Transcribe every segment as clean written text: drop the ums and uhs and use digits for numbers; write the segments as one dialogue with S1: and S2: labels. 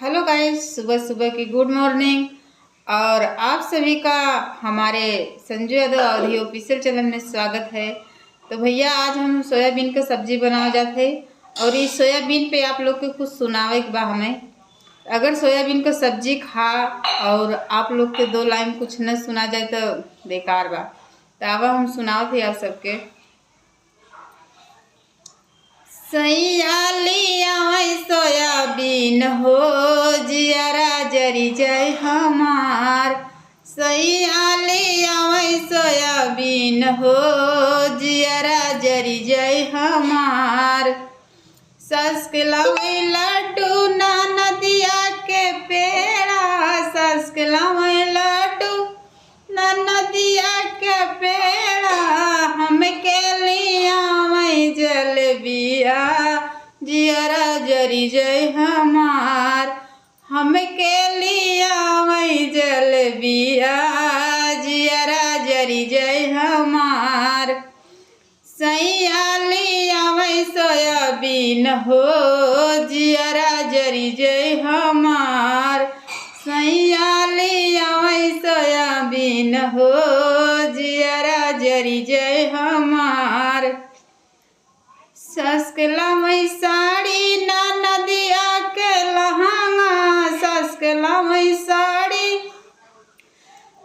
S1: Hello guys, सुबह सुबह की गुड मॉर्निंग। और आप सभी का हमारे संजू यादव अवधी ऑफिशियल चैनल में स्वागत है। तो भैया आज हम सोयाबीन का सब्जी बनावे जाते हैं और इस सोयाबीन पे आप लोग के कुछ सुनावे के बा हमें। अगर सोयाबीन का सब्जी खा और आप लोग के दो लाइन कुछ न सुना जाए तो बेकार बा। तो अब हम सुनाव थे आप सबके। सैयालिया सोयाबीन हो जियरा जरी जय हमार। सैयालिया सोयाबीन हो जियरा जरी जय हमार। सस के लवई लड्डू ना नदिया के पेड़ा। सस के लवई लड्डू ना नदिया के पेड़ा। हम के लिया वही जलेबिया जियरा जरी जय हमार। हम के लिया वही जलेबिया जियरा जरी जय हमार। सैयालिया वही सोयाबीन हो जियरा जरी जय हमार। सैयालिया वही सोयाबीन हो जियरा जरी जय हमार। ससकला मई साड़ी ना नदिया के लहंगा। ससकला मई साड़ी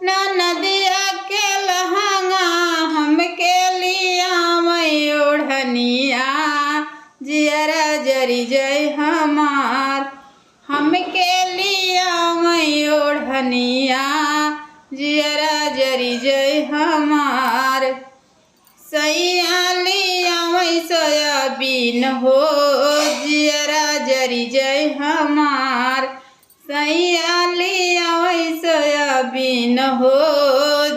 S1: ना नदिया के लहंगा। हम के लिया मई ओढ़निया जियरा जरी जय हमार। हम के लिया मई ओढ़निया जियरा जरी जय हमार। सैयालिया वही सोयाबीन हो जियरा जरी जय हमार। सैयालिया वही सोयाबीन हो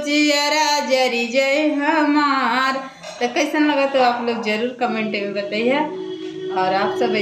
S1: जियरा जरी जय हमार। तो कैसा लगा तो आप लोग जरूर कमेंट में बताइए। और आप सब